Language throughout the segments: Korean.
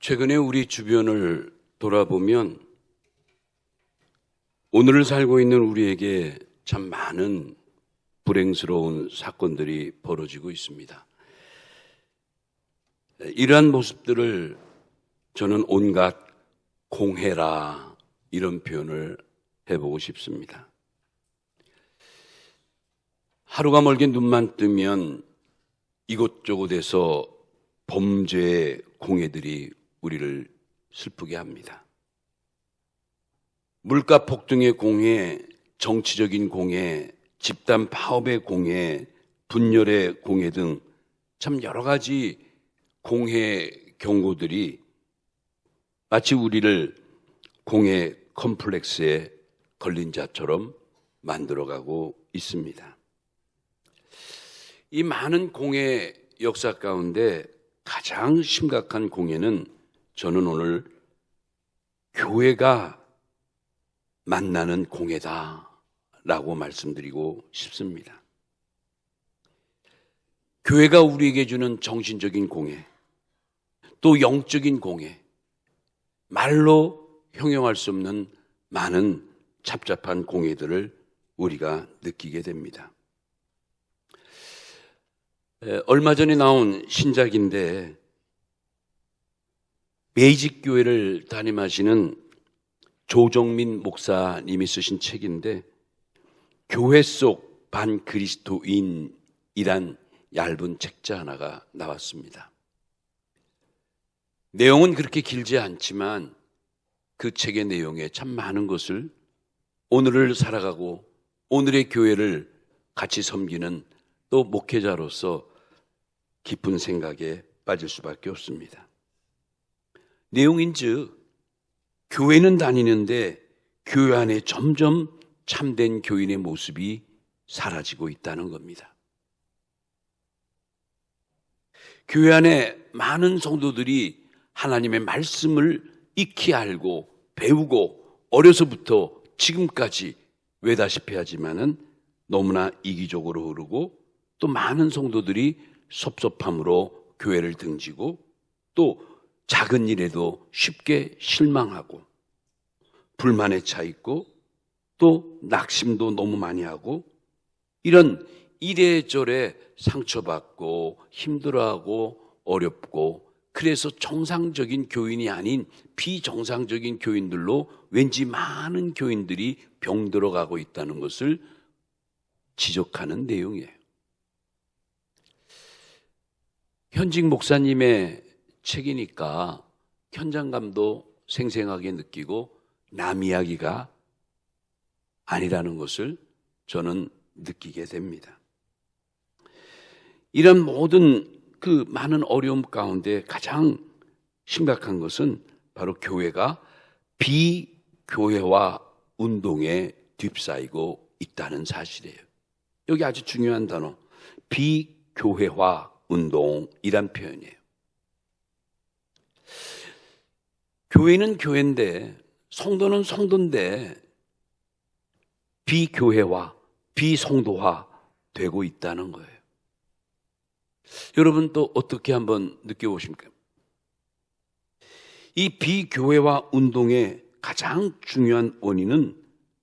최근에 우리 주변을 돌아보면 오늘을 살고 있는 우리에게 참 많은 불행스러운 사건들이 벌어지고 있습니다. 이러한 모습들을 저는 온갖 공해라 이런 표현을 해보고 싶습니다. 하루가 멀게 눈만 뜨면 이곳저곳에서 범죄의 공해들이 우리를 슬프게 합니다. 물가 폭등의 공해, 정치적인 공해, 집단 파업의 공해, 분열의 공해 등 참 여러 가지 공해 경고들이 마치 우리를 공해 컴플렉스에 걸린 자처럼 만들어가고 있습니다. 이 많은 공해 역사 가운데 가장 심각한 공해는 저는 오늘 교회가 만나는 공해다라고 말씀드리고 싶습니다. 교회가 우리에게 주는 정신적인 공해, 또 영적인 공해, 말로 형용할 수 없는 많은 잡잡한 공해들을 우리가 느끼게 됩니다. 얼마 전에 나온 신작인데 매직교회를 담임하시는 조정민 목사님이 쓰신 책인데 교회 속 반그리스도인이란 얇은 책자 하나가 나왔습니다. 내용은 그렇게 길지 않지만 그 책의 내용에 참 많은 것을 오늘을 살아가고 오늘의 교회를 같이 섬기는 또 목회자로서 깊은 생각에 빠질 수밖에 없습니다. 내용인즉 교회는 다니는데 교회 안에 점점 참된 교인의 모습이 사라지고 있다는 겁니다. 교회 안에 많은 성도들이 하나님의 말씀을 익히 알고 배우고 어려서부터 지금까지 외다시피 하지만은 너무나 이기적으로 흐르고 또 많은 성도들이 섭섭함으로 교회를 등지고 또 작은 일에도 쉽게 실망하고 불만에 차 있고 또 낙심도 너무 많이 하고 이런 이래저래 상처받고 힘들어하고 어렵고 그래서 정상적인 교인이 아닌 비정상적인 교인들로 왠지 많은 교인들이 병들어가고 있다는 것을 지적하는 내용이에요. 현직 목사님의 책이니까 현장감도 생생하게 느끼고 남 이야기가 아니라는 것을 저는 느끼게 됩니다. 이런 모든 그 많은 어려움 가운데 가장 심각한 것은 바로 교회가 비교회화 운동에 휩싸이고 있다는 사실이에요. 여기 아주 중요한 단어, 비교회화 운동이란 표현이에요. 교회는 교회인데 성도는 성도인데 비교회화, 비성도화 되고 있다는 거예요. 여러분 또 어떻게 한번 느껴보십니까? 이 비교회화 운동의 가장 중요한 원인은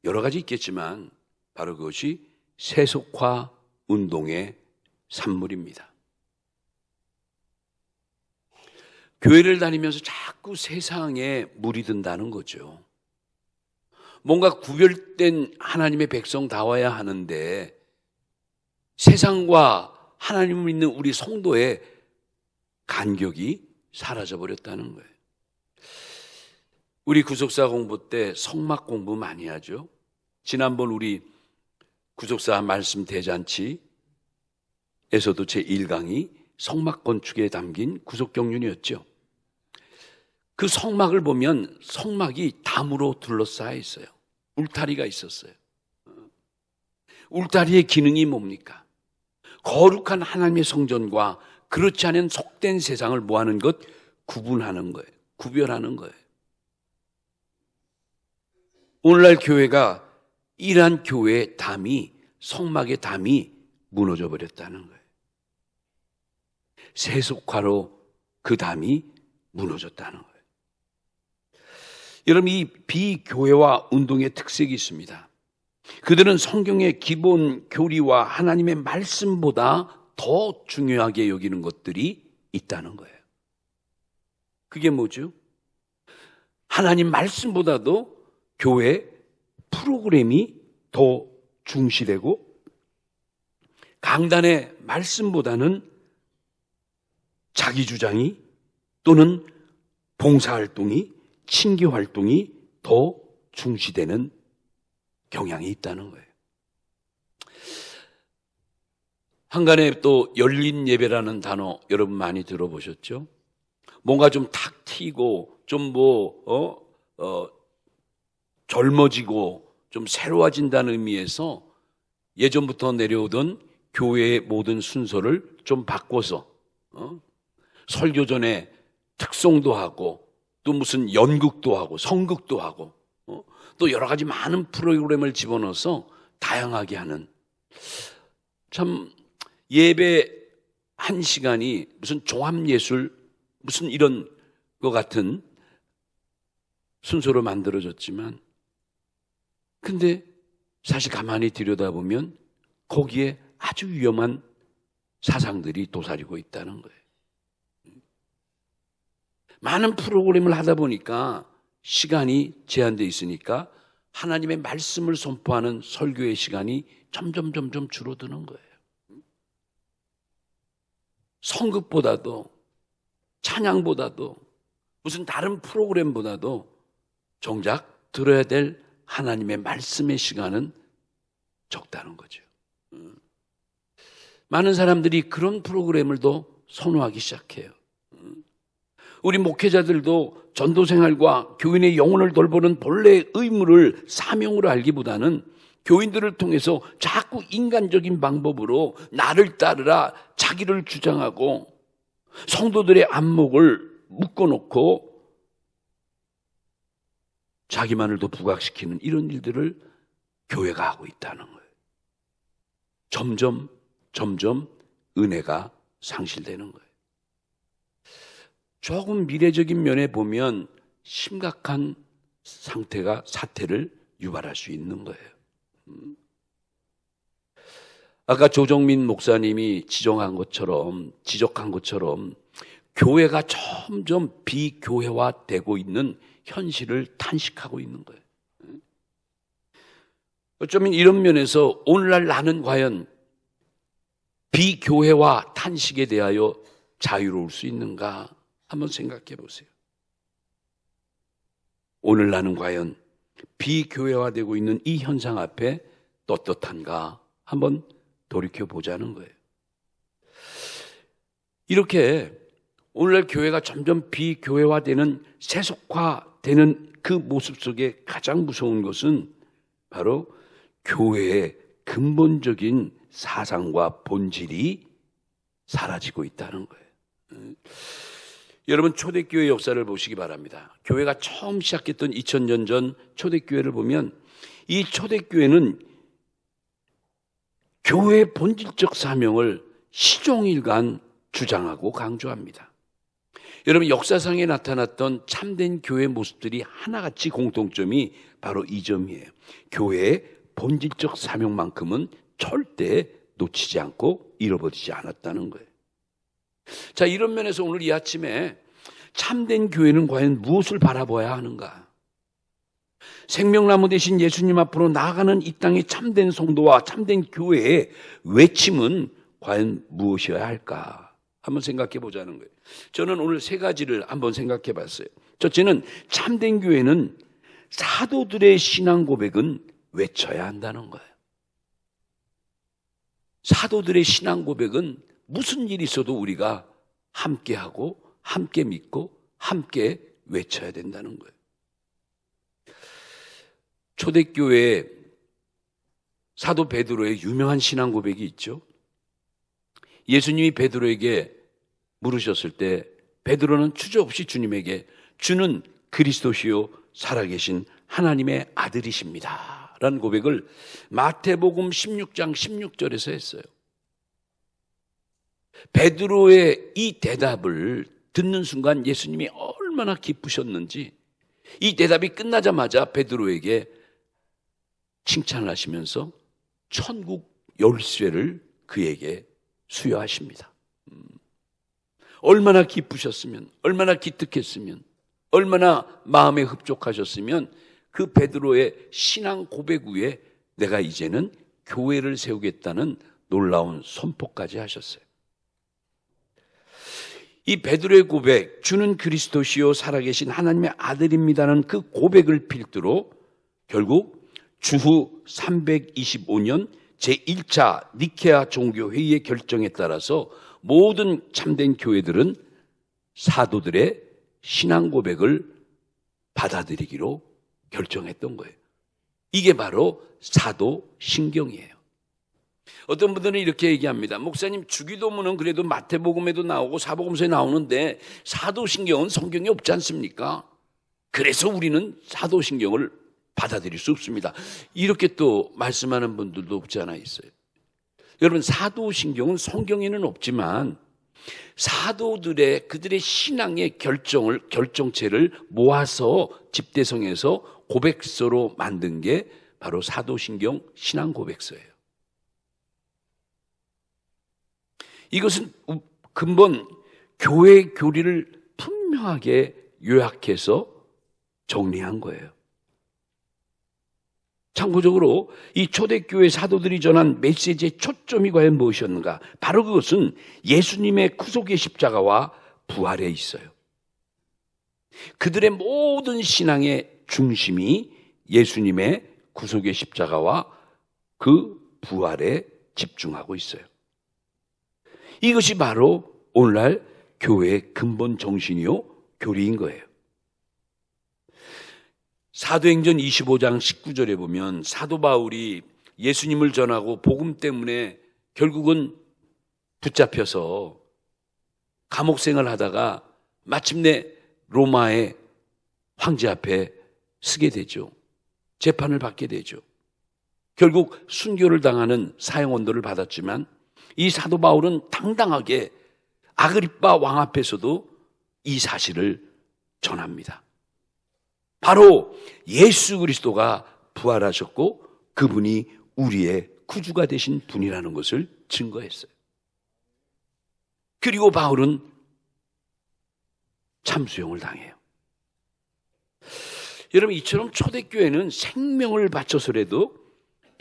여러 가지 있겠지만 바로 그것이 세속화 운동의 산물입니다. 교회를 다니면서 자꾸 세상에 물이 든다는 거죠. 뭔가 구별된 하나님의 백성다워야 하는데 세상과 하나님을 믿는 우리 성도의 간격이 사라져버렸다는 거예요. 우리 구속사 공부 때 성막 공부 많이 하죠. 지난번 우리 구속사 말씀 대잔치에서도 제1강이 성막 건축에 담긴 구속경륜이었죠. 그 성막을 보면 성막이 담으로 둘러싸여 있어요. 울타리가 있었어요. 울타리의 기능이 뭡니까? 거룩한 하나님의 성전과 그렇지 않은 속된 세상을 뭐하는 것? 구분하는 거예요. 구별하는 거예요. 오늘날 교회가 이러한 교회의 담이, 성막의 담이 무너져 버렸다는 거예요. 세속화로 그 담이 무너졌다는 거예요. 여러분, 이 비교회화 운동의 특색이 있습니다. 그들은 성경의 기본 교리와 하나님의 말씀보다 더 중요하게 여기는 것들이 있다는 거예요. 그게 뭐죠? 하나님 말씀보다도 교회 프로그램이 더 중시되고, 강단의 말씀보다는 자기 주장이 또는 봉사활동이, 친교활동이 더 중시되는 경향이 있다는 거예요. 한간에 또 열린 예배라는 단어 여러분 많이 들어보셨죠? 뭔가 좀 탁 튀고 좀 젊어지고 좀 새로워진다는 의미에서 예전부터 내려오던 교회의 모든 순서를 좀 바꿔서 설교 전에 특송도 하고 또 무슨 연극도 하고 성극도 하고 또 여러 가지 많은 프로그램을 집어넣어서 다양하게 하는, 참 예배 한 시간이 무슨 종합예술 무슨 이런 것 같은 순서로 만들어졌지만, 근데 사실 가만히 들여다보면 거기에 아주 위험한 사상들이 도사리고 있다는 거예요. 많은 프로그램을 하다 보니까 시간이 제한되어 있으니까 하나님의 말씀을 선포하는 설교의 시간이 점점 줄어드는 거예요. 성극보다도 찬양보다도 무슨 다른 프로그램보다도 정작 들어야 될 하나님의 말씀의 시간은 적다는 거죠. 많은 사람들이 그런 프로그램을 더 선호하기 시작해요. 우리 목회자들도 전도생활과 교인의 영혼을 돌보는 본래의 의무를 사명으로 알기보다는 교인들을 통해서 자꾸 인간적인 방법으로 나를 따르라 자기를 주장하고 성도들의 안목을 묶어놓고 자기만을 더 부각시키는 이런 일들을 교회가 하고 있다는 거예요. 점점 은혜가 상실되는 거예요. 조금 미래적인 면에 보면 심각한 사태를 유발할 수 있는 거예요. 아까 조정민 목사님이 지적한 것처럼 교회가 점점 비교회화되고 있는 현실을 탄식하고 있는 거예요. 어쩌면 이런 면에서 오늘날 나는 과연 비교회화 탄식에 대하여 자유로울 수 있는가 한번 생각해 보세요. 오늘 나는 과연 비교회화되고 있는 이 현상 앞에 떳떳한가 한번 돌이켜보자는 거예요. 이렇게 오늘날 교회가 점점 비교회화되는, 세속화되는 그 모습 속에 가장 무서운 것은 바로 교회의 근본적인 사상과 본질이 사라지고 있다는 거예요. 여러분, 초대교회 역사를 보시기 바랍니다. 교회가 처음 시작했던 2000년 전 초대교회를 보면 이 초대교회는 교회의 본질적 사명을 시종일관 주장하고 강조합니다. 여러분, 역사상에 나타났던 참된 교회의 모습들이 하나같이 공통점이 바로 이 점이에요. 교회의 본질적 사명만큼은 절대 놓치지 않고 잃어버리지 않았다는 거예요. 자, 이런 면에서 오늘 이 아침에 참된 교회는 과연 무엇을 바라봐야 하는가? 생명나무 되신 예수님 앞으로 나아가는 이 땅의 참된 성도와 참된 교회의 외침은 과연 무엇이어야 할까? 한번 생각해 보자는 거예요. 저는 오늘 세 가지를 한번 생각해 봤어요. 첫째는 참된 교회는 사도들의 신앙 고백은 외쳐야 한다는 거예요. 사도들의 신앙 고백은 무슨 일이 있어도 우리가 함께하고 함께 믿고 함께 외쳐야 된다는 거예요. 초대교회에 사도 베드로의 유명한 신앙 고백이 있죠. 예수님이 베드로에게 물으셨을 때 베드로는 주저없이 주님에게 주는 그리스도시요 살아계신 하나님의 아들이십니다 라는 고백을 마태복음 16장 16절에서 했어요. 베드로의 이 대답을 듣는 순간 예수님이 얼마나 기쁘셨는지 이 대답이 끝나자마자 베드로에게 칭찬을 하시면서 천국 열쇠를 그에게 수여하십니다. 얼마나 기쁘셨으면, 얼마나 기특했으면, 얼마나 마음에 흡족하셨으면 그 베드로의 신앙 고백 위에 내가 이제는 교회를 세우겠다는 놀라운 선포까지 하셨어요. 이 베드로의 고백, 주는 그리스도시요 살아계신 하나님의 아들입니다는 그 고백을 필두로 결국 주후 325년 제1차 니케아 종교회의의 결정에 따라서 모든 참된 교회들은 사도들의 신앙 고백을 받아들이기로 결정했던 거예요. 이게 바로 사도신경이에요. 어떤 분들은 이렇게 얘기합니다. 목사님, 주기도문은 그래도 마태복음에도 나오고 사복음서에 나오는데 사도신경은 성경에 없지 않습니까? 그래서 우리는 사도신경을 받아들일 수 없습니다. 이렇게 또 말씀하는 분들도 없지 않아 있어요. 여러분, 사도신경은 성경에는 없지만 사도들의 그들의 신앙의 결정체를 모아서 집대성에서 고백서로 만든 게 바로 사도신경 신앙 고백서예요. 이것은 근본 교회 교리를 분명하게 요약해서 정리한 거예요. 참고적으로 이 초대교회 사도들이 전한 메시지의 초점이 과연 무엇이었는가? 바로 그것은 예수님의 구속의 십자가와 부활에 있어요. 그들의 모든 신앙의 중심이 예수님의 구속의 십자가와 그 부활에 집중하고 있어요. 이것이 바로 오늘날 교회의 근본 정신이요 교리인 거예요. 사도행전 25장 19절에 보면 사도 바울이 예수님을 전하고 복음 때문에 결국은 붙잡혀서 감옥생활을 하다가 마침내 로마의 황제 앞에 서게 되죠. 재판을 받게 되죠. 결국 순교를 당하는 사형언도를 받았지만 이 사도 바울은 당당하게 아그리빠 왕 앞에서도 이 사실을 전합니다. 바로 예수 그리스도가 부활하셨고 그분이 우리의 구주가 되신 분이라는 것을 증거했어요. 그리고 바울은 참수형을 당해요. 여러분, 이처럼 초대교회는 생명을 바쳐서라도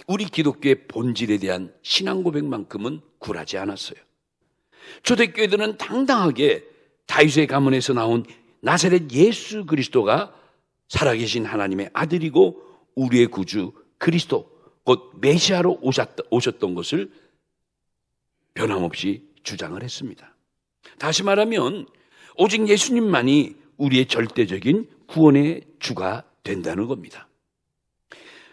우리 기독교의 본질에 대한 신앙 고백만큼은 굴하지 않았어요. 초대교회들은 당당하게 다윗의 가문에서 나온 나사렛 예수 그리스도가 살아계신 하나님의 아들이고 우리의 구주 그리스도 곧 메시아로 오셨던 것을 변함없이 주장을 했습니다. 다시 말하면 오직 예수님만이 우리의 절대적인 구원의 주가 된다는 겁니다.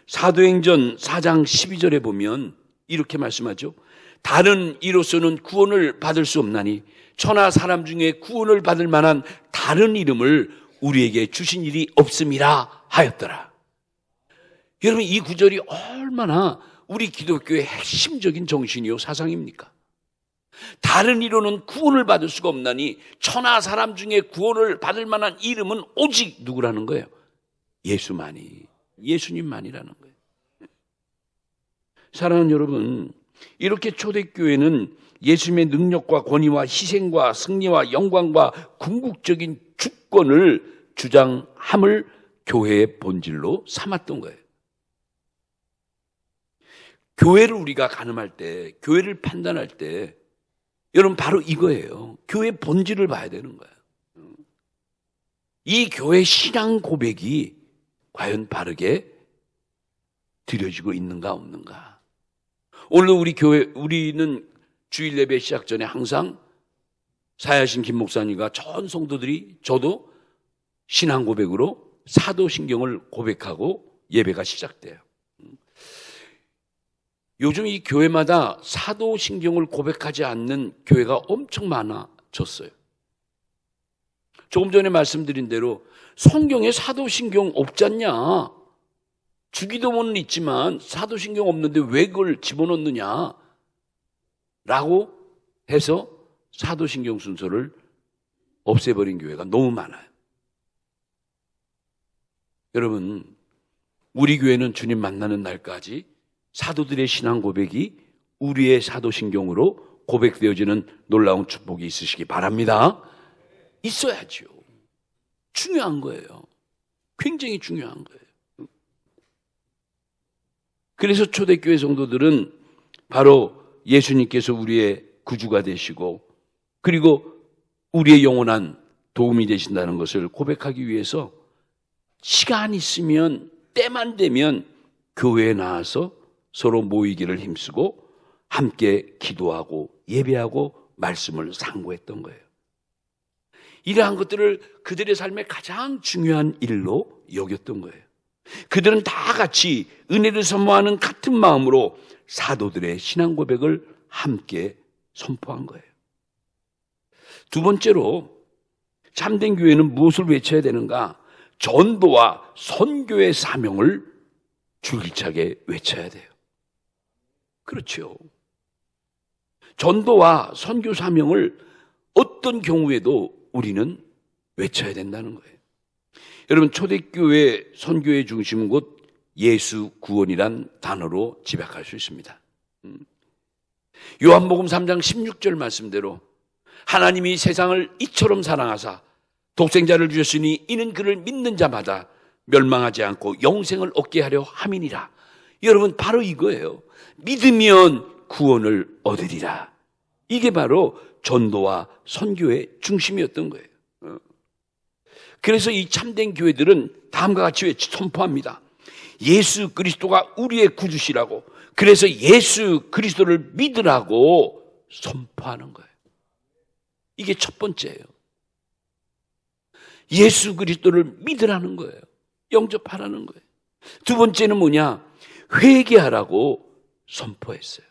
사도행전 4장 12절에 보면 이렇게 말씀하죠. 다른 이로서는 구원을 받을 수 없나니 천하 사람 중에 구원을 받을 만한 다른 이름을 우리에게 주신 일이 없음이라 하였더라. 여러분, 이 구절이 얼마나 우리 기독교의 핵심적인 정신이요 사상입니까? 다른 이로는 구원을 받을 수가 없나니 천하 사람 중에 구원을 받을 만한 이름은 오직 누구라는 거예요? 예수만이, 예수님만이라는 거예요. 사랑하는 여러분, 이렇게 초대교회는 예수님의 능력과 권위와 희생과 승리와 영광과 궁극적인 주권을 주장함을 교회의 본질로 삼았던 거예요. 교회를 우리가 가늠할 때, 교회를 판단할 때 여러분 바로 이거예요. 교회의 본질을 봐야 되는 거예요. 이 교회 신앙 고백이 과연 바르게 드려지고 있는가 없는가. 오늘 우리는 주일 예배 시작 전에 항상 사야신 김 목사님과 전 성도들이 저도 신앙 고백으로 사도신경을 고백하고 예배가 시작돼요. 요즘 이 교회마다 사도신경을 고백하지 않는 교회가 엄청 많아졌어요. 조금 전에 말씀드린 대로 성경에 사도신경 없지 않냐? 주기도문은 있지만 사도신경 없는데 왜 그걸 집어넣느냐? 라고 해서 사도신경 순서를 없애버린 교회가 너무 많아요. 여러분, 우리 교회는 주님 만나는 날까지 사도들의 신앙 고백이 우리의 사도신경으로 고백되어지는 놀라운 축복이 있으시기 바랍니다. 있어야죠. 중요한 거예요. 굉장히 중요한 거예요. 그래서 초대교회 성도들은 바로 예수님께서 우리의 구주가 되시고 그리고 우리의 영원한 도움이 되신다는 것을 고백하기 위해서 시간 있으면 때만 되면 교회에 나와서 서로 모이기를 힘쓰고 함께 기도하고 예배하고 말씀을 상고했던 거예요. 이러한 것들을 그들의 삶의 가장 중요한 일로 여겼던 거예요. 그들은 다 같이 은혜를 선포하는 같은 마음으로 사도들의 신앙 고백을 함께 선포한 거예요. 두 번째로 참된 교회는 무엇을 외쳐야 되는가? 전도와 선교의 사명을 줄기차게 외쳐야 돼요. 그렇죠. 전도와 선교 사명을 어떤 경우에도 우리는 외쳐야 된다는 거예요. 여러분, 초대교회 선교의 중심은 곧 예수 구원이란 단어로 집약할 수 있습니다. 요한복음 3장 16절 말씀대로 하나님이 세상을 이처럼 사랑하사 독생자를 주셨으니 이는 그를 믿는 자마다 멸망하지 않고 영생을 얻게 하려 함이니라. 여러분, 바로 이거예요. 믿으면 구원을 얻으리라. 이게 바로 전도와 선교의 중심이었던 거예요. 그래서 이 참된 교회들은 다음과 같이 선포합니다. 예수 그리스도가 우리의 구주시라고, 그래서 예수 그리스도를 믿으라고 선포하는 거예요. 이게 첫 번째예요. 예수 그리스도를 믿으라는 거예요. 영접하라는 거예요. 두 번째는 뭐냐? 회개하라고 선포했어요.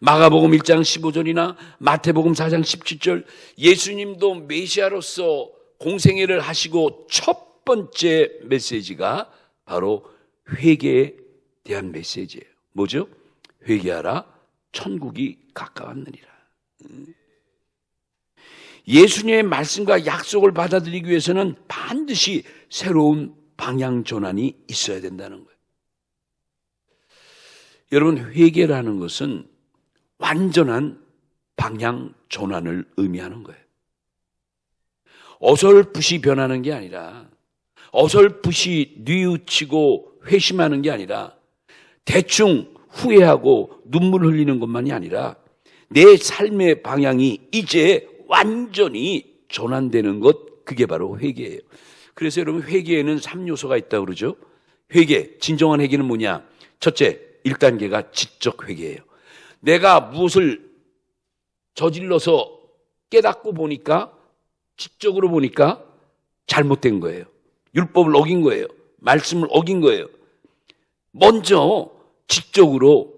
마가복음 1장 15절이나 마태복음 4장 17절, 예수님도 메시아로서 공생애를 하시고 첫 번째 메시지가 바로 회개에 대한 메시지예요. 뭐죠? 회개하라, 천국이 가까웠느니라. 예수님의 말씀과 약속을 받아들이기 위해서는 반드시 새로운 방향 전환이 있어야 된다는 거예요. 여러분, 회개라는 것은 완전한 방향 전환을 의미하는 거예요. 어설프시 변하는 게 아니라, 어설프시 뉘우치고 회심하는 게 아니라, 대충 후회하고 눈물 흘리는 것만이 아니라 내 삶의 방향이 이제 완전히 전환되는 것, 그게 바로 회개예요. 그래서 여러분, 회개에는 3요소가 있다고 그러죠. 회개, 진정한 회개는 뭐냐? 첫째, 1단계가 지적 회개예요. 내가 무엇을 저질러서 깨닫고 보니까, 지적으로 보니까 잘못된 거예요. 율법을 어긴 거예요. 말씀을 어긴 거예요. 먼저 지적으로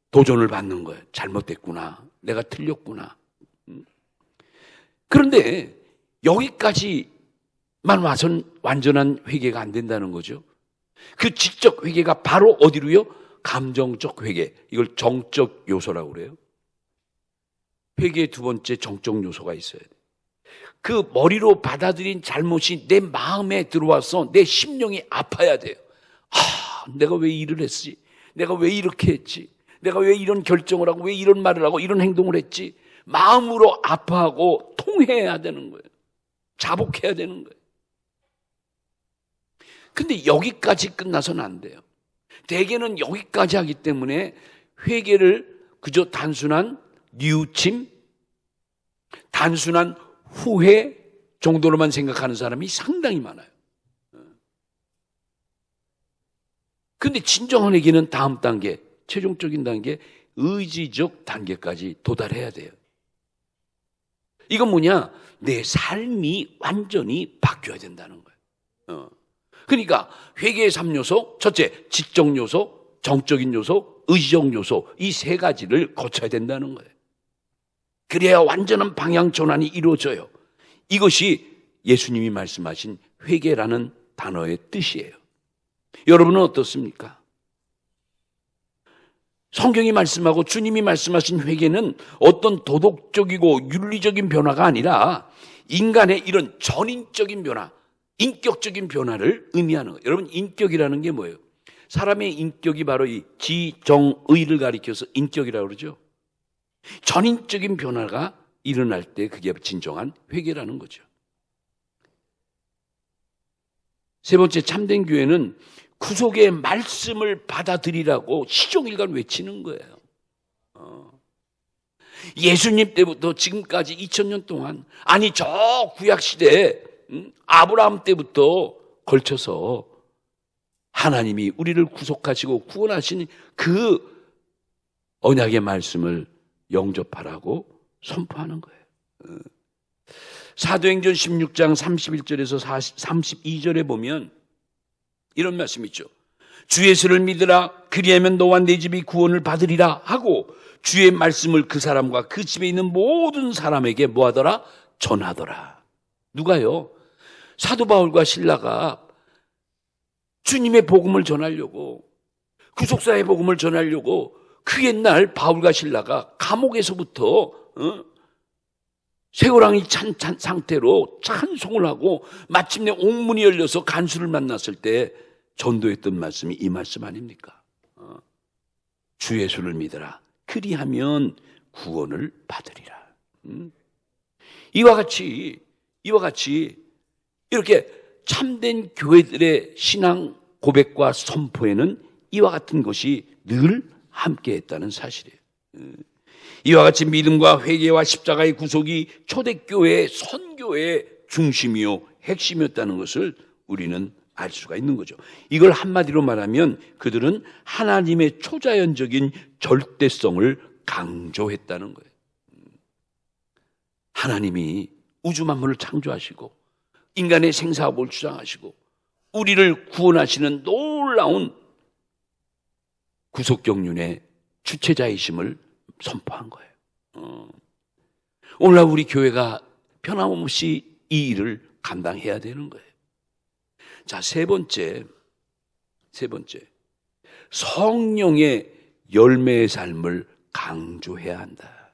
도전을 받는 거예요. 잘못됐구나. 내가 틀렸구나. 그런데 여기까지만 와선 완전한 회개가 안 된다는 거죠. 그 지적 회개가 바로 어디로요? 감정적 회개. 이걸 정적 요소라고 그래요. 회개의 두 번째 정적 요소가 있어야 돼요. 그 머리로 받아들인 잘못이 내 마음에 들어와서 내 심령이 아파야 돼요. 내가 왜 일을 했지? 내가 왜 이렇게 했지? 내가 왜 이런 결정을 하고, 왜 이런 말을 하고, 이런 행동을 했지? 마음으로 아파하고 통회해야 되는 거예요. 자복해야 되는 거예요. 근데 여기까지 끝나서는 안 돼요. 대개는 여기까지 하기 때문에 회개를 그저 단순한 뉘우침, 단순한 후회 정도로만 생각하는 사람이 상당히 많아요. 근데 진정한 회개는 다음 단계, 최종적인 단계, 의지적 단계까지 도달해야 돼요. 이건 뭐냐? 내 삶이 완전히 바뀌어야 된다는 거예요. 그러니까 회개의 3요소, 첫째, 지적 요소, 정적인 요소, 의지적 요소, 이 세 가지를 거쳐야 된다는 거예요. 그래야 완전한 방향 전환이 이루어져요. 이것이 예수님이 말씀하신 회개라는 단어의 뜻이에요. 여러분은 어떻습니까? 성경이 말씀하고 주님이 말씀하신 회개는 어떤 도덕적이고 윤리적인 변화가 아니라 인간의 이런 전인적인 변화, 인격적인 변화를 의미하는 거예요. 여러분, 인격이라는 게 뭐예요? 사람의 인격이 바로 이 지정의를 가리켜서 인격이라고 그러죠. 전인적인 변화가 일어날 때 그게 진정한 회개라는 거죠. 세 번째, 참된 교회는 구속의 말씀을 받아들이라고 시종일관 외치는 거예요. 예수님 때부터 지금까지 2000년 동안, 아니 저 구약시대에 아브라함 때부터 걸쳐서 하나님이 우리를 구속하시고 구원하신 그 언약의 말씀을 영접하라고 선포하는 거예요. 사도행전 16장 31절에서 32절에 보면 이런 말씀이 있죠. 주 예수를 믿으라. 그리하면 너와 내 집이 구원을 받으리라 하고 주의 말씀을 그 사람과 그 집에 있는 모든 사람에게 뭐하더라? 전하더라. 누가요? 사도 바울과 신라가 주님의 복음을 전하려고, 구속사의 복음을 전하려고 그 옛날 바울과 신라가 감옥에서부터 쇠고랑이 찬 상태로 찬송을 하고 마침내 옥문이 열려서 간수를 만났을 때 전도했던 말씀이 이 말씀 아닙니까? 주 예수를 믿어라. 그리하면 구원을 받으리라. 이와 같이 이렇게 참된 교회들의 신앙 고백과 선포에는 이와 같은 것이 늘 함께했다는 사실이에요. 이와 같이 믿음과 회개와 십자가의 구속이 초대교회의 선교의 중심이요 핵심이었다는 것을 우리는 알 수가 있는 거죠. 이걸 한마디로 말하면 그들은 하나님의 초자연적인 절대성을 강조했다는 거예요. 하나님이 우주 만물을 창조하시고 인간의 생사업을 주장하시고 우리를 구원하시는 놀라운 구속경륜의 주체자이심을 선포한 거예요. 오늘날 우리 교회가 변함없이 이 일을 감당해야 되는 거예요. 자, 세 번째, 성령의 열매의 삶을 강조해야 한다.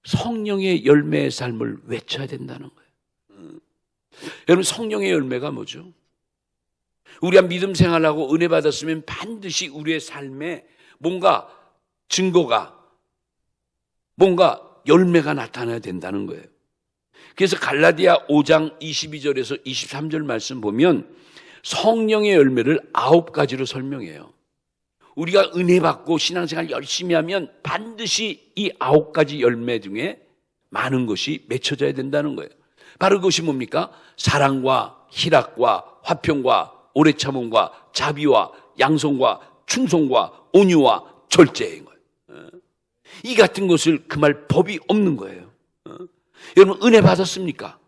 성령의 열매의 삶을 외쳐야 된다는 거예요. 여러분, 성령의 열매가 뭐죠? 우리가 믿음 생활하고 은혜 받았으면 반드시 우리의 삶에 뭔가 증거가, 뭔가 열매가 나타나야 된다는 거예요. 그래서 갈라디아 5장 22절에서 23절 말씀 보면 성령의 열매를 9가지로 설명해요. 우리가 은혜 받고 신앙생활 열심히 하면 반드시 이 9가지 열매 중에 많은 것이 맺혀져야 된다는 거예요. 바로 그것이 뭡니까? 사랑과 희락과 화평과 오래 참음과 자비와 양성과 충성과 온유와 절제인 거예요. 이 같은 것을 금할 법이 없는 거예요. 여러분, 은혜 받았습니까?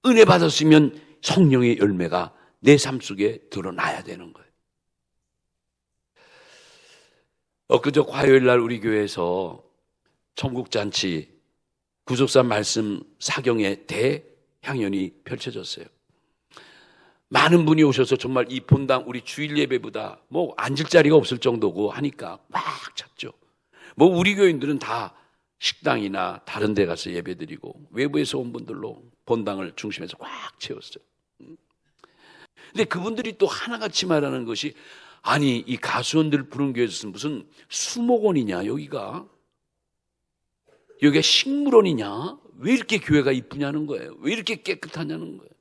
은혜 받았으면 성령의 열매가 내 삶 속에 드러나야 되는 거예요. 엊그저 화요일 날 우리 교회에서 천국잔치 구속사 말씀 사경의 대향연이 펼쳐졌어요. 많은 분이 오셔서 정말 이 본당 우리 주일 예배보다 뭐 앉을 자리가 없을 정도고 하니까 막 찼죠. 뭐 우리 교인들은 다 식당이나 다른 데 가서 예배드리고 외부에서 온 분들로 본당을 중심해서 꽉 채웠어요. 근데 그분들이 또 하나같이 말하는 것이, 아니 이 가수원들 부른 교회에서 무슨 수목원이냐, 여기가 식물원이냐, 왜 이렇게 교회가 이쁘냐는 거예요. 왜 이렇게 깨끗하냐는 거예요.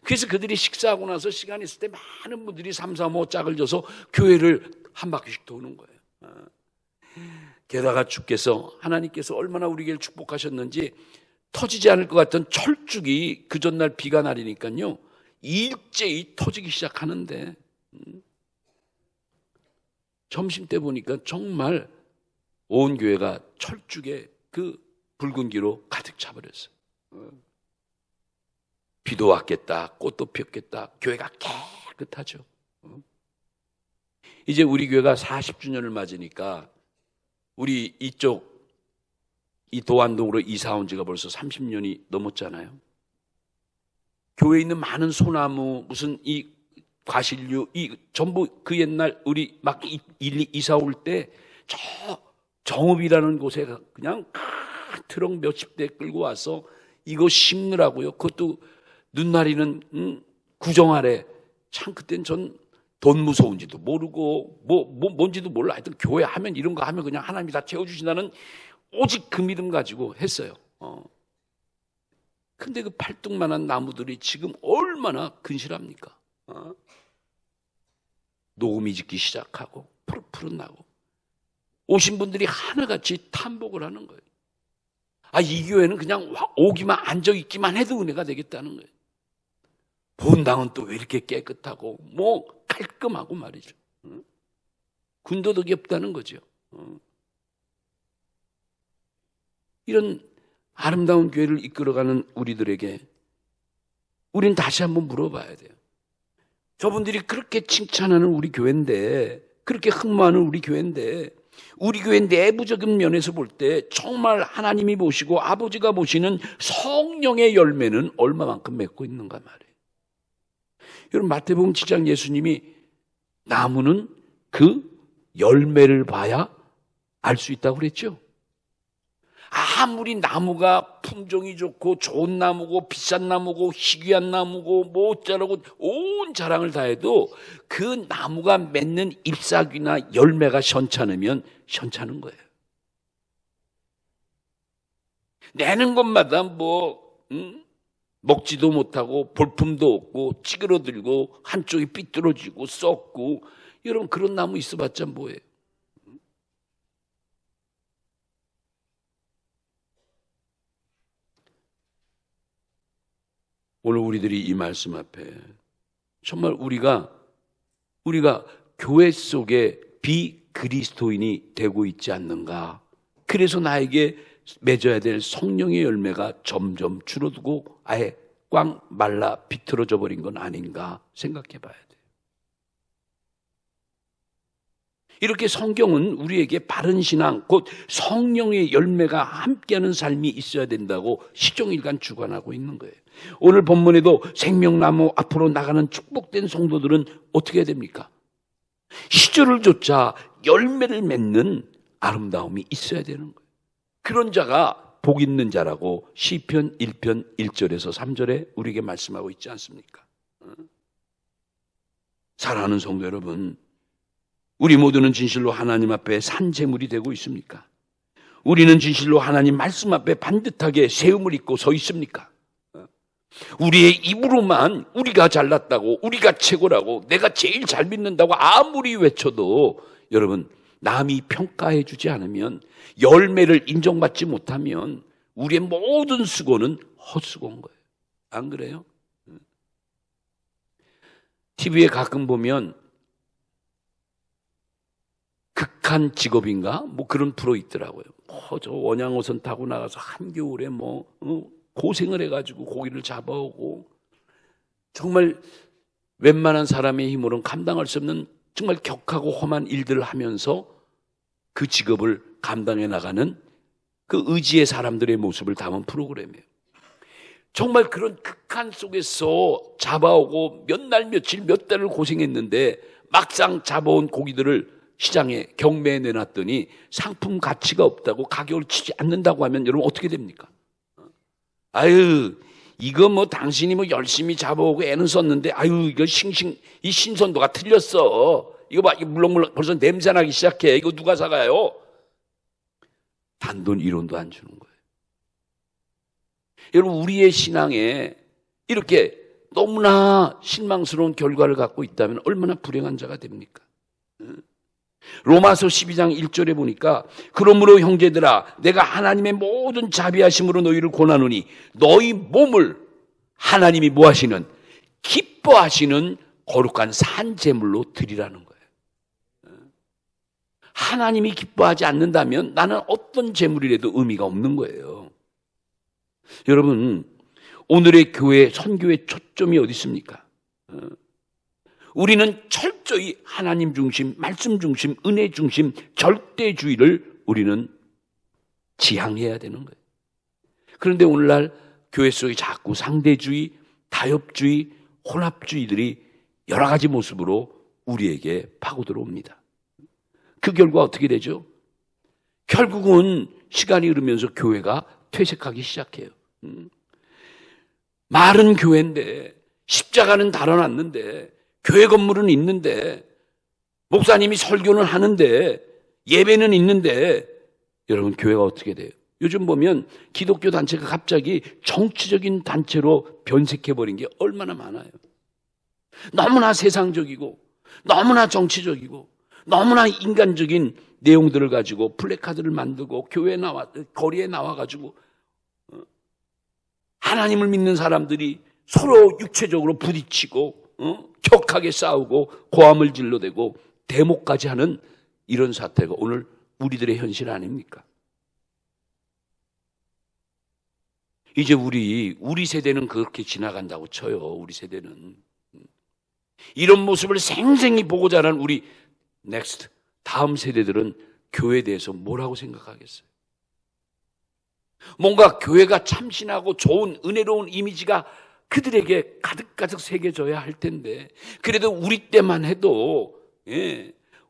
그래서 그들이 식사하고 나서 시간이 있을 때 많은 분들이 3, 4, 5 짝을 져서 교회를 한 바퀴씩 도는 거예요. 게다가 주께서, 하나님께서 얼마나 우리에게 축복하셨는지 터지지 않을 것 같던 철쭉이 그 전날 비가 내리니까요 일제히 터지기 시작하는데 점심때 보니까 정말 온 교회가 철쭉에 그 붉은 기로 가득 차버렸어요. 비도 왔겠다, 꽃도 피었겠다, 교회가 깨끗하죠. 이제 우리 교회가 40주년을 맞으니까 우리 이쪽 이 도안동으로 이사 온 지가 벌써 30년이 넘었잖아요. 교회에 있는 많은 소나무, 무슨 이 과실류, 전부 그 옛날 우리 막 이사 올 때 저 정읍이라는 곳에 그냥 큰 트럭 몇십 대 끌고 와서 이거 심느라고요. 그것도 눈나리는 구정 아래. 참 그땐 전 돈 무서운지도 모르고 뭔지도 몰라. 하여튼 교회 하면 이런 거 하면 그냥 하나님이 다 채워주신다는 오직 그 믿음 가지고 했어요. 근데 그 팔뚝만한 나무들이 지금 얼마나 근실합니까? 녹음이 짓기 시작하고 푸릇푸릇 나고 오신 분들이 하나같이 탐복을 하는 거예요. 이 교회는 그냥 오기만 앉아있기만 해도 은혜가 되겠다는 거예요. 본당은 또 왜 이렇게 깨끗하고 깔끔하고 말이죠. 군더더기 없다는 거죠. 이런 아름다운 교회를 이끌어가는 우리들에게 우린 다시 한번 물어봐야 돼요. 저분들이 그렇게 칭찬하는 우리 교회인데, 그렇게 흠모하는 우리 교회인데, 우리 교회 내부적인 면에서 볼 때 정말 하나님이 보시고 아버지가 보시는 성령의 열매는 얼마만큼 맺고 있는가 말이에요. 여러분, 마태복음 7장 예수님이 나무는 그 열매를 봐야 알 수 있다고 그랬죠. 아무리 나무가 품종이 좋고 좋은 나무고 비싼 나무고 희귀한 나무고 뭐 어쩌라고 온 자랑을 다 해도 그 나무가 맺는 잎사귀나 열매가 현찮으면 현찮은 거예요. 내는 것마다 먹지도 못하고 볼품도 없고 찌그러들고 한쪽이 삐뚤어지고 썩고, 여러분 그런 나무 있어봤자 뭐예요? 오늘 우리들이 이 말씀 앞에 정말 우리가 교회 속에 비그리스도인이 되고 있지 않는가? 그래서 나에게 맺어야 될 성령의 열매가 점점 줄어들고 아예 꽉 말라 비틀어져 버린 건 아닌가 생각해 봐야 돼요. 이렇게 성경은 우리에게 바른 신앙, 곧 성령의 열매가 함께하는 삶이 있어야 된다고 시종일관 주관하고 있는 거예요. 오늘 본문에도 생명나무 앞으로 나가는 축복된 성도들은 어떻게 해야 됩니까? 시절을 쫓아 열매를 맺는 아름다움이 있어야 되는 거예요. 그런 자가 복 있는 자라고 시편 1편 1절에서 3절에 우리에게 말씀하고 있지 않습니까? 사랑하는 성도 여러분, 우리 모두는 진실로 하나님 앞에 산 제물이 되고 있습니까? 우리는 진실로 하나님 말씀 앞에 반듯하게 세움을 입고 서 있습니까? 우리의 입으로만 우리가 잘났다고, 우리가 최고라고, 내가 제일 잘 믿는다고 아무리 외쳐도 여러분, 남이 평가해 주지 않으면, 열매를 인정받지 못하면 우리의 모든 수고는 헛수고인 거예요. 안 그래요? TV에 가끔 보면 극한 직업인가? 그런 프로 있더라고요. 저 원양어선 타고 나가서 한겨울에 고생을 해가지고 고기를 잡아오고, 정말 웬만한 사람의 힘으로는 감당할 수 없는 정말 격하고 험한 일들을 하면서 그 직업을 감당해 나가는 그 의지의 사람들의 모습을 담은 프로그램이에요. 정말 그런 극한 속에서 잡아오고 몇 날 며칠 몇 달을 고생했는데 막상 잡아온 고기들을 시장에 경매에 내놨더니 상품 가치가 없다고, 가격을 치지 않는다고 하면 여러분 어떻게 됩니까? 이거 당신이 열심히 잡아오고 애는 썼는데 이거 이 신선도가 틀렸어. 이거 봐, 물렁물렁 벌써 냄새나기 시작해. 이거 누가 사가요? 단돈 1원도 안 주는 거예요. 여러분, 우리의 신앙에 이렇게 너무나 실망스러운 결과를 갖고 있다면 얼마나 불행한 자가 됩니까? 로마서 12장 1절에 보니까, 그러므로 형제들아, 내가 하나님의 모든 자비하심으로 너희를 권하노니 너희 몸을 하나님이 뭐하시는, 기뻐하시는 거룩한 산제물로 드리라는 거예요. 하나님이 기뻐하지 않는다면 나는 어떤 제물이라도 의미가 없는 거예요. 여러분, 오늘의 교회 선교의 초점이 어디 있습니까? 우리는 철저히 하나님 중심, 말씀 중심, 은혜 중심, 절대주의를 우리는 지향해야 되는 거예요. 그런데 오늘날 교회 속에 자꾸 상대주의, 타협주의, 혼합주의들이 여러 가지 모습으로 우리에게 파고들어옵니다. 그 결과 어떻게 되죠? 결국은 시간이 흐르면서 교회가 퇴색하기 시작해요. 마른 교회인데, 십자가는 달아놨는데, 교회 건물은 있는데, 목사님이 설교는 하는데, 예배는 있는데, 여러분 교회가 어떻게 돼요? 요즘 보면 기독교 단체가 갑자기 정치적인 단체로 변색해버린 게 얼마나 많아요. 너무나 세상적이고, 너무나 정치적이고, 너무나 인간적인 내용들을 가지고 플래카드를 만들고 거리에 나와가지고 하나님을 믿는 사람들이 서로 육체적으로 부딪히고 격하게 싸우고 고함을 질러대고 데모까지 하는 이런 사태가 오늘 우리들의 현실 아닙니까? 이제 우리 세대는 그렇게 지나간다고 쳐요. 우리 세대는 이런 모습을 생생히 보고 자란 우리 넥스트 다음 세대들은 교회에 대해서 뭐라고 생각하겠어요? 뭔가 교회가 참신하고 좋은 은혜로운 이미지가 그들에게 가득가득 새겨져야 할 텐데, 그래도 우리 때만 해도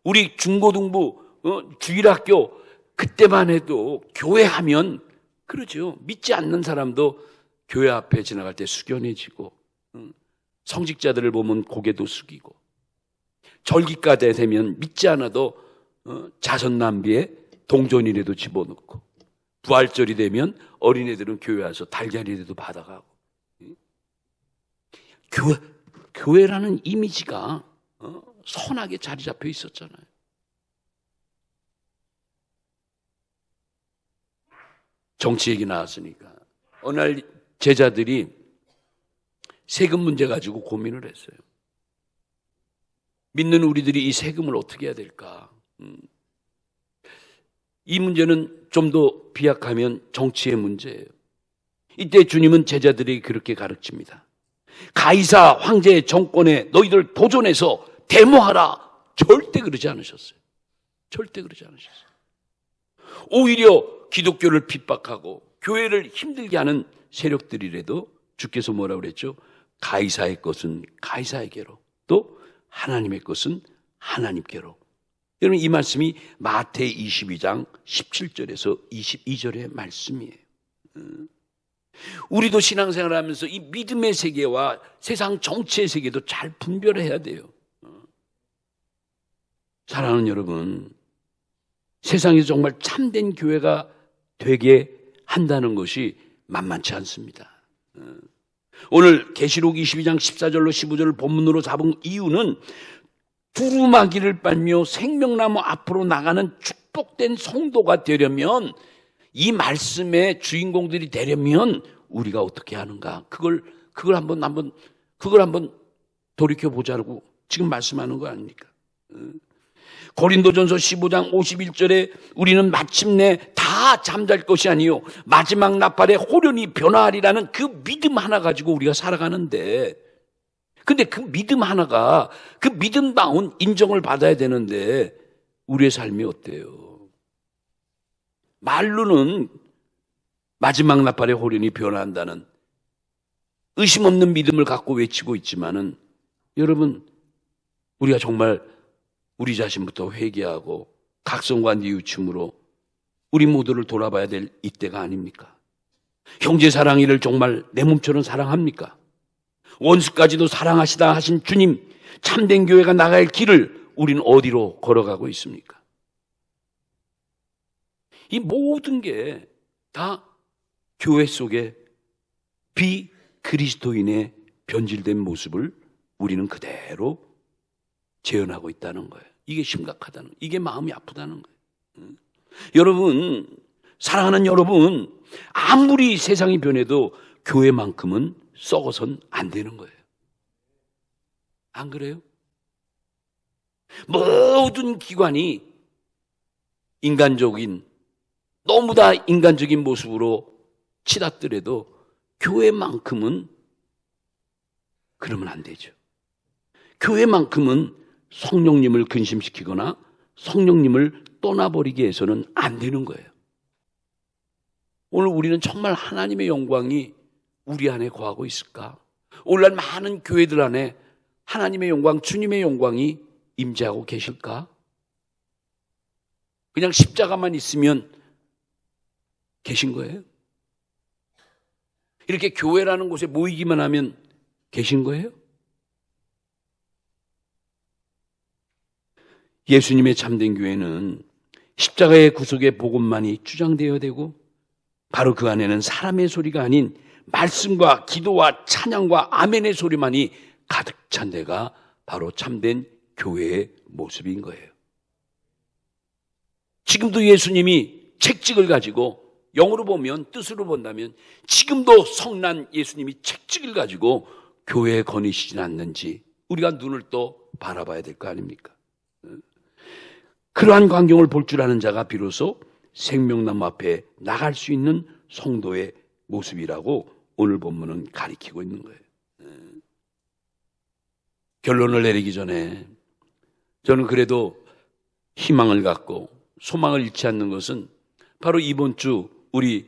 우리 중고등부 주일학교 그때만 해도 교회 하면 그러죠. 믿지 않는 사람도 교회 앞에 지나갈 때 숙연해지고, 성직자들을 보면 고개도 숙이고, 절기까지 되면 믿지 않아도 자선 낭비에 동전이라도 집어넣고, 부활절이 되면 어린애들은 교회 와서 달걀이라도 받아가고. 교회라는 이미지가 선하게 자리 잡혀 있었잖아요. 정치 얘기 나왔으니까 어느 날 제자들이 세금 문제 가지고 고민을 했어요. 믿는 우리들이 이 세금을 어떻게 해야 될까? 이 문제는 좀 더 비약하면 정치의 문제예요. 이때 주님은 제자들에게 그렇게 가르칩니다. 가이사 황제의 정권에 너희들 도전해서 데모하라. 절대 그러지 않으셨어요. 절대 그러지 않으셨어요. 오히려 기독교를 핍박하고 교회를 힘들게 하는 세력들이라도 주께서 뭐라고 그랬죠? 가이사의 것은 가이사에게로, 또 하나님의 것은 하나님께로. 여러분, 이 말씀이 마태 22장 17절에서 22절의 말씀이에요. 우리도 신앙생활을 하면서 이 믿음의 세계와 세상 정치의 세계도 잘 분별해야 돼요. 사랑하는 여러분, 세상에서 정말 참된 교회가 되게 한다는 것이 만만치 않습니다. 오늘 계시록 22장 14절로 15절을 본문으로 잡은 이유는 두루마기를 빨며 생명나무 앞으로 나가는 축복된 성도가 되려면, 이 말씀의 주인공들이 되려면 우리가 어떻게 하는가? 그걸 한번 돌이켜 보자고 지금 말씀하는 거 아닙니까? 고린도전서 15장 51절에 우리는 마침내 다 잠잘 것이 아니요 마지막 나팔에 호련히 변화하리라는 그 믿음 하나 가지고 우리가 살아가는데, 근데 그 믿음 하나가 그 믿음다운 인정을 받아야 되는데 우리의 삶이 어때요? 말로는 마지막 나팔에 호련히 변화한다는 의심 없는 믿음을 갖고 외치고 있지만은, 여러분, 우리가 정말 우리 자신부터 회개하고 각성과 뉘우침으로 우리 모두를 돌아봐야 될 이때가 아닙니까? 형제 사랑이를 정말 내 몸처럼 사랑합니까? 원수까지도 사랑하시다 하신 주님, 참된 교회가 나갈 길을 우리는 어디로 걸어가고 있습니까? 이 모든 게 다 교회 속에 비그리스도인의 변질된 모습을 우리는 그대로 재현하고 있다는 거예요. 이게 심각하다는 거예요. 이게 마음이 아프다는 거예요. 여러분, 사랑하는 여러분, 아무리 세상이 변해도 교회만큼은 썩어선 안 되는 거예요. 안 그래요? 모든 기관이 너무 다 인간적인 모습으로 치닫더라도 교회만큼은 그러면 안 되죠. 교회만큼은 성령님을 근심시키거나 성령님을 떠나버리게 해서는 안 되는 거예요. 오늘 우리는 정말 하나님의 영광이 우리 안에 거하고 있을까? 오늘날 많은 교회들 안에 하나님의 영광, 주님의 영광이 임재하고 계실까? 그냥 십자가만 있으면 계신 거예요? 이렇게 교회라는 곳에 모이기만 하면 계신 거예요? 예수님의 참된 교회는 십자가의 구속의 복음만이 주장되어야 되고, 바로 그 안에는 사람의 소리가 아닌 말씀과 기도와 찬양과 아멘의 소리만이 가득 찬 데가 바로 참된 교회의 모습인 거예요. 지금도 예수님이 책찍을 가지고, 영어로 보면, 뜻으로 본다면 지금도 성난 예수님이 책찍을 가지고 교회에 거니시진 않는지 우리가 눈을 또 바라봐야 될 거 아닙니까? 그러한 광경을 볼 줄 아는 자가 비로소 생명나무 앞에 나갈 수 있는 성도의 모습이라고 오늘 본문은 가리키고 있는 거예요. 결론을 내리기 전에 저는 그래도 희망을 갖고 소망을 잃지 않는 것은 바로 이번 주 우리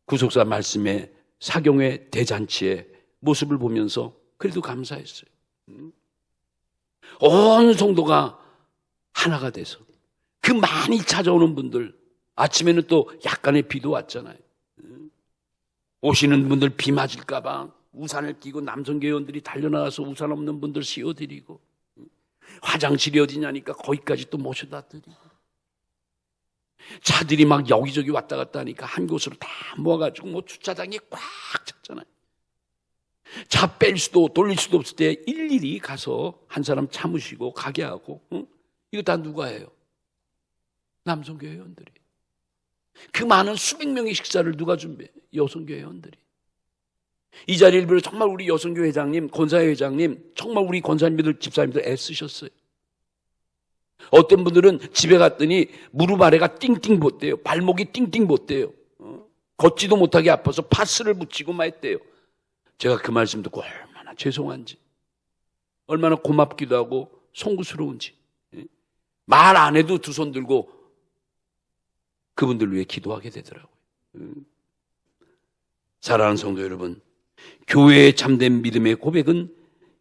구속사 말씀의 사경회 대잔치의 모습을 보면서 그래도 감사했어요. 온 성도가 하나가 돼서 그 많이 찾아오는 분들, 아침에는 또 약간의 비도 왔잖아요. 오시는 분들 비 맞을까 봐 우산을 끼고 남성교회원들이 달려나가서 우산 없는 분들 씌워드리고, 화장실이 어디냐니까 거기까지 또 모셔다 드리고, 차들이 막 여기저기 왔다 갔다 하니까 한 곳으로 다 모아가지고 뭐 주차장이 꽉 찼잖아요. 차 뺄 수도 돌릴 수도 없을 때 일일이 가서 한 사람 참으시고 가게 하고, 이거 다 누가 해요? 남성교회원들이. 그 많은 수백 명의 식사를 누가 준비해요? 여성교회원들이. 이 자리를 빌어 정말 우리 여성교회 회장님, 권사회 회장님, 정말 우리 권사님들, 집사님들 애쓰셨어요. 어떤 분들은 집에 갔더니 무릎 아래가 띵띵 봇대요. 발목이 띵띵 봇대요. 걷지도 못하게 아파서 파스를 붙이고 막 했대요. 제가 그 말씀 듣고 얼마나 죄송한지, 얼마나 고맙기도 하고 송구스러운지, 말 안 해도 두 손 들고 그분들 위해 기도하게 되더라고요. 사랑하는 성도 여러분, 교회의 참된 믿음의 고백은,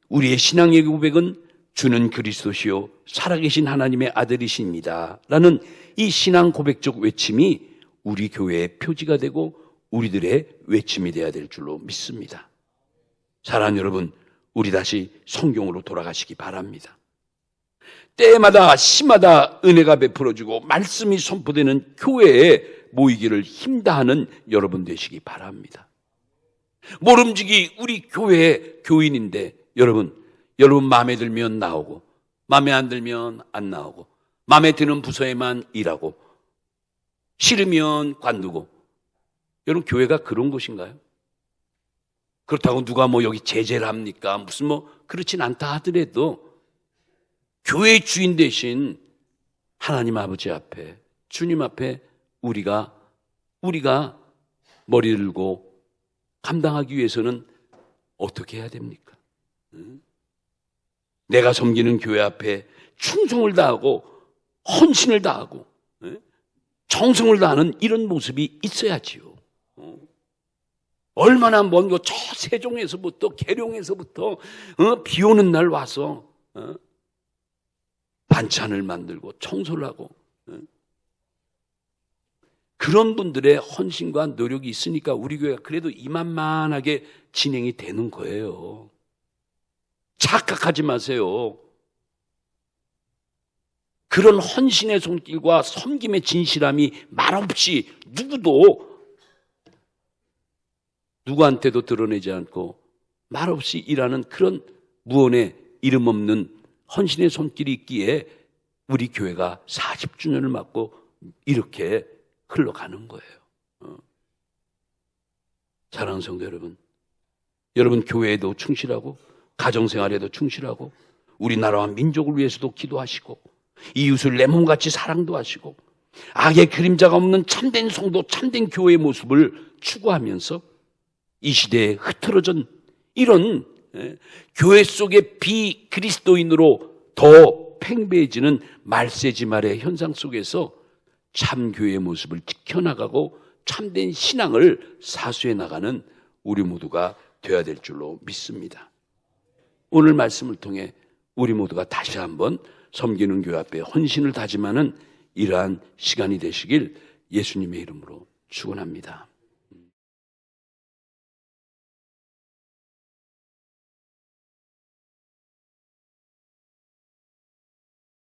우리의 신앙의 고백은 주는 그리스도시요 살아계신 하나님의 아들이십니다 라는 이 신앙 고백적 외침이 우리 교회의 표지가 되고 우리들의 외침이 되어야 될 줄로 믿습니다. 사랑하는 여러분, 우리 다시 성경으로 돌아가시기 바랍니다. 때마다 시마다 은혜가 베풀어지고 말씀이 선포되는 교회에 모이기를 힘다하는 여러분 되시기 바랍니다. 모름지기 우리 교회의 교인인데 여러분 마음에 들면 나오고, 마음에 안 들면 안 나오고, 마음에 드는 부서에만 일하고, 싫으면 관두고. 여러분, 교회가 그런 곳인가요? 그렇다고 누가 뭐 여기 제재를 합니까? 무슨 뭐 그렇진 않다 하더라도 교회의 주인 대신 하나님 아버지 앞에, 주님 앞에 우리가 머리 들고 감당하기 위해서는 어떻게 해야 됩니까? 내가 섬기는 교회 앞에 충성을 다하고 헌신을 다하고 정성을 다하는 이런 모습이 있어야지요. 얼마나 먼 저 세종에서부터, 계룡에서부터 비 오는 날 와서 반찬을 만들고 청소를 하고, 그런 분들의 헌신과 노력이 있으니까 우리 교회가 그래도 이만만하게 진행이 되는 거예요. 착각하지 마세요. 그런 헌신의 손길과 섬김의 진실함이 말없이 누구한테도 드러내지 않고 말없이 일하는 그런 무언의 이름 없는 헌신의 손길이 있기에 우리 교회가 40주년을 맞고 이렇게 흘러가는 거예요. 사랑하는 성도 여러분 교회에도 충실하고 가정생활에도 충실하고 우리나라와 민족을 위해서도 기도하시고 이웃을 내 몸같이 사랑도 하시고 악의 그림자가 없는 참된 성도, 참된 교회의 모습을 추구하면서 이 시대에 흐트러진 이런 교회 속의 비그리스도인으로 더 팽배해지는 말세지말의 현상 속에서 참교회의 모습을 지켜나가고 참된 신앙을 사수해 나가는 우리 모두가 되어야 될 줄로 믿습니다. 오늘 말씀을 통해 우리 모두가 다시 한번 섬기는 교회 앞에 헌신을 다짐하는 이러한 시간이 되시길 예수님의 이름으로 축원합니다.